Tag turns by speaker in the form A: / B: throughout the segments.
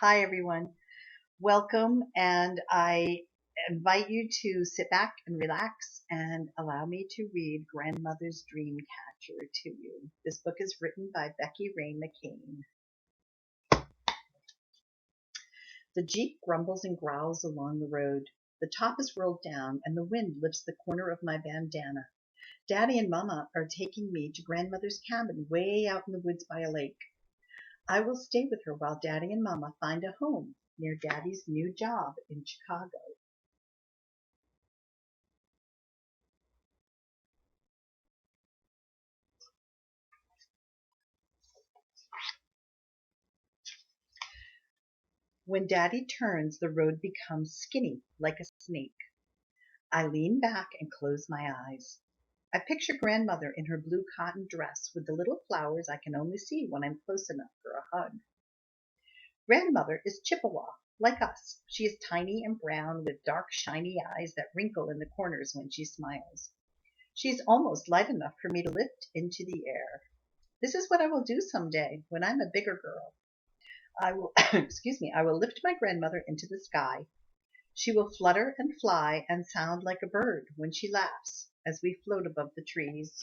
A: Hi, everyone. Welcome, and I invite you to sit back and relax and allow me to read Grandmother's Dreamcatcher to you. This book is written by Becky Rain McCain. The Jeep grumbles and growls along the road. The top is rolled down, and the wind lifts the corner of my bandana. Daddy and Mama are taking me to Grandmother's cabin way out in the woods by a lake. I will stay with her while Daddy and Mama find a home near Daddy's new job in Chicago. When Daddy turns, the road becomes skinny, like a snake. I lean back and close my eyes. I picture Grandmother in her blue cotton dress with the little flowers I can only see when I'm close enough for a hug. Grandmother is Chippewa, like us. She is tiny and brown with dark, shiny eyes that wrinkle in the corners when she smiles. She is almost light enough for me to lift into the air. This is what I will do someday when I'm a bigger girl. I will, excuse me, I will lift my grandmother into the sky. She will flutter and fly and sound like a bird when she laughs as we float above the trees.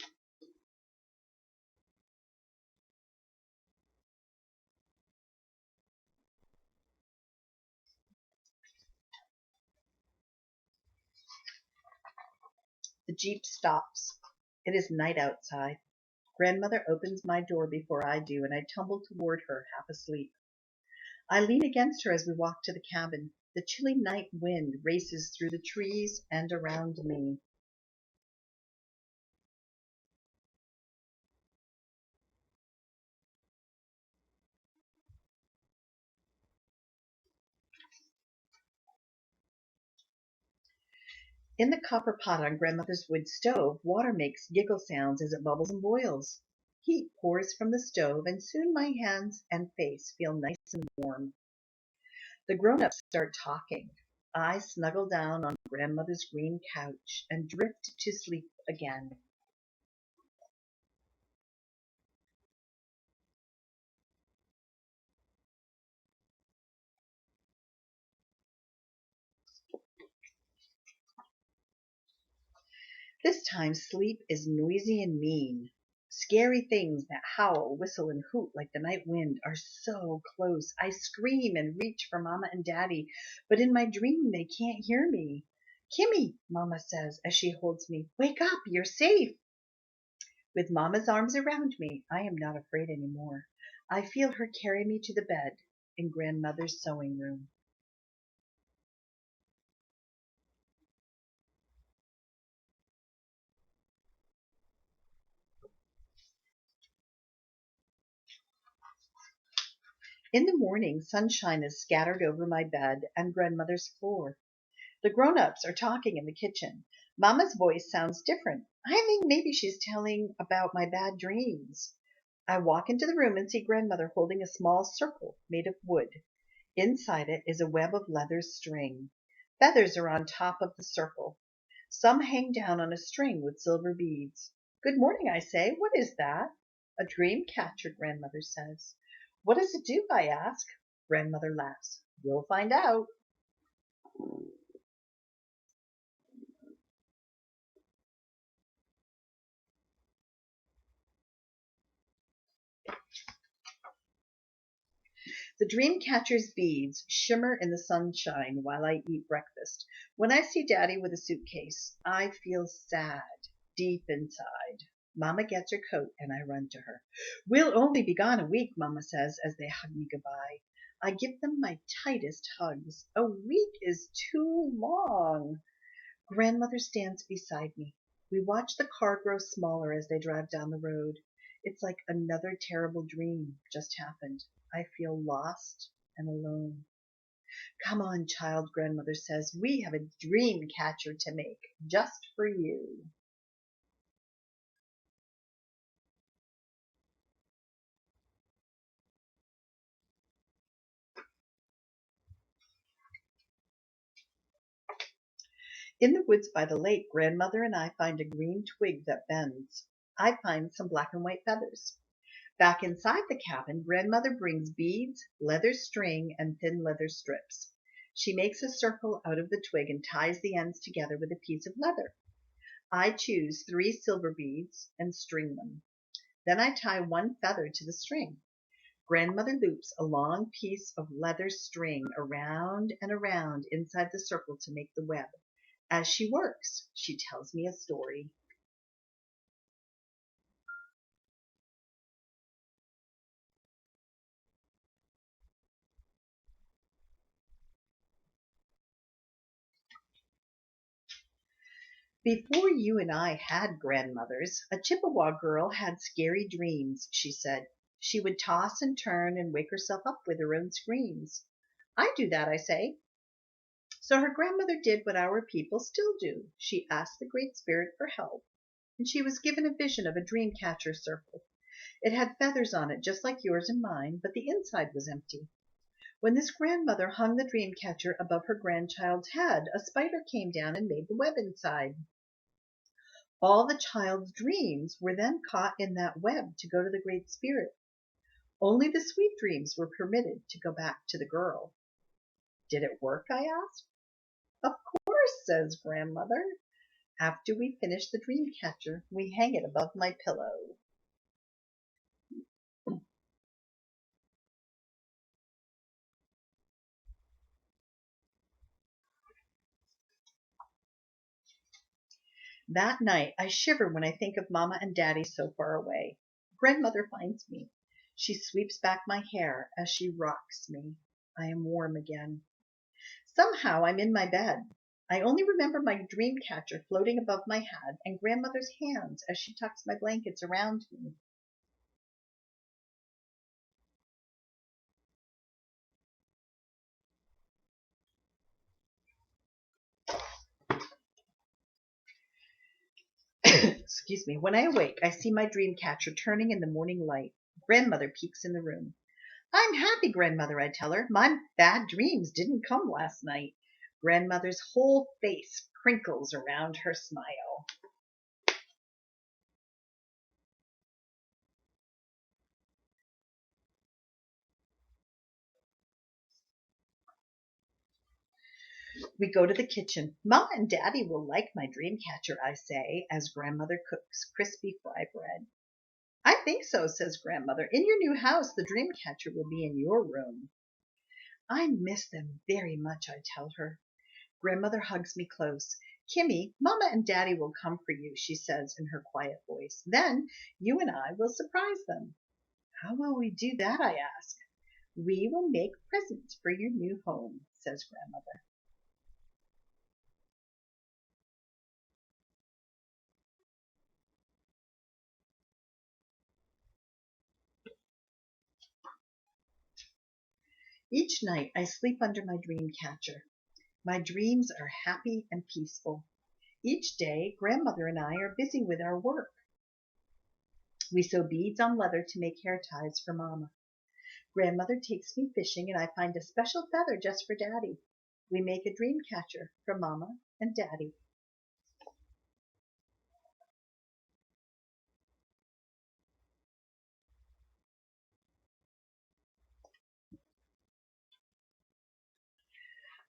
A: The jeep stops. It is night outside. Grandmother opens my door before I do, and I tumble toward her, half asleep. I lean against her as we walk to the cabin. The chilly night wind races through the trees and around me. In the copper pot on Grandmother's wood stove, water makes giggle sounds as it bubbles and boils. Heat pours from the stove, and soon my hands and face feel nice and warm. The grown-ups start talking. I snuggle down on Grandmother's green couch and drift to sleep again. This time sleep is noisy and mean. Scary things that howl, whistle, and hoot like the night wind are so close. I scream and reach for Mama and Daddy, but in my dream they can't hear me. Kimmy, Mama says as she holds me, wake up, you're safe. With Mama's arms around me, I am not afraid anymore. I feel her carry me to the bed in Grandmother's sewing room. In the morning, sunshine is scattered over my bed and Grandmother's floor. The grown-ups are talking in the kitchen. Mama's voice sounds different. I think maybe she's telling about my bad dreams. I walk into the room and see Grandmother holding a small circle made of wood. Inside it is a web of leather string. Feathers are on top of the circle. Some hang down on a string with silver beads. Good morning, I say. What is that? A dream catcher, Grandmother says. What does it do? I ask. Grandmother laughs. You'll find out. The dream catcher's beads shimmer in the sunshine while I eat breakfast. When I see Daddy with a suitcase, I feel sad deep inside. Mama gets her coat and I run to her. We'll only be gone a week, Mama says as they hug me goodbye. I give them my tightest hugs. A week is too long. Grandmother stands beside me. We watch the car grow smaller as they drive down the road. It's like another terrible dream just happened. I feel lost and alone. Come on, child, Grandmother says. We have a dream catcher to make just for you. In the woods by the lake, Grandmother and I find a green twig that bends. I find some black and white feathers. Back inside the cabin, Grandmother brings beads, leather string, and thin leather strips. She makes a circle out of the twig and ties the ends together with a piece of leather. I choose 3 silver beads and string them. Then I tie one feather to the string. Grandmother loops a long piece of leather string around and around inside the circle to make the web. As she works, she tells me a story. Before you and I had grandmothers, a Chippewa girl had scary dreams, she said. She would toss and turn and wake herself up with her own screams. I do that, I say. So her grandmother did what our people still do. She asked the Great Spirit for help, and she was given a vision of a Dreamcatcher circle. It had feathers on it just like yours and mine, but the inside was empty. When this grandmother hung the Dreamcatcher above her grandchild's head, a spider came down and made the web inside. All the child's dreams were then caught in that web to go to the Great Spirit. Only the sweet dreams were permitted to go back to the girl. Did it work? I asked. Of course, says grandmother. After we finish the Dreamcatcher, we hang it above my pillow. That night, I shiver when I think of Mama and Daddy so far away. Grandmother finds me. She sweeps back my hair as she rocks me. I am warm again. Somehow I'm in my bed. I only remember my dream catcher floating above my head and grandmother's hands as she tucks my blankets around me. Excuse me. When I awake, I see my dream catcher turning in the morning light. Grandmother peeks in the room. I'm happy, Grandmother, I tell her. My bad dreams didn't come last night. Grandmother's whole face crinkles around her smile. We go to the kitchen. Mama and Daddy will like my dream catcher, I say, as Grandmother cooks crispy fry bread. I think so, says Grandmother. In your new house, the dream catcher will be in your room. I miss them very much, I tell her. Grandmother hugs me close. Kimmy, Mama and Daddy will come for you, she says in her quiet voice. Then you and I will surprise them. How will we do that, I ask. We will make presents for your new home, says Grandmother. Each night I sleep under my dream catcher. My dreams are happy and peaceful. Each day, Grandmother and I are busy with our work. We sew beads on leather to make hair ties for Mama. Grandmother takes me fishing and I find a special feather just for Daddy. We make a dream catcher for Mama and Daddy.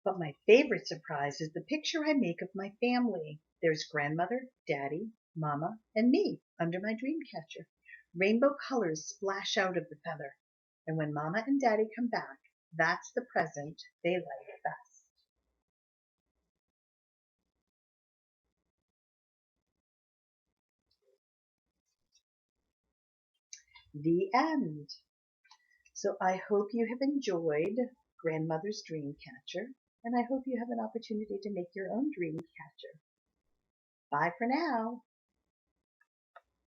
A: But my favorite surprise is the picture I make of my family. There's Grandmother, Daddy, Mama, and me under my dream catcher. Rainbow colors splash out of the feather. And when Mama and Daddy come back, that's the present they like best. The end. So I hope you have enjoyed Grandmother's Dream Catcher, and I hope you have an opportunity to make your own dream catcher. Bye for now.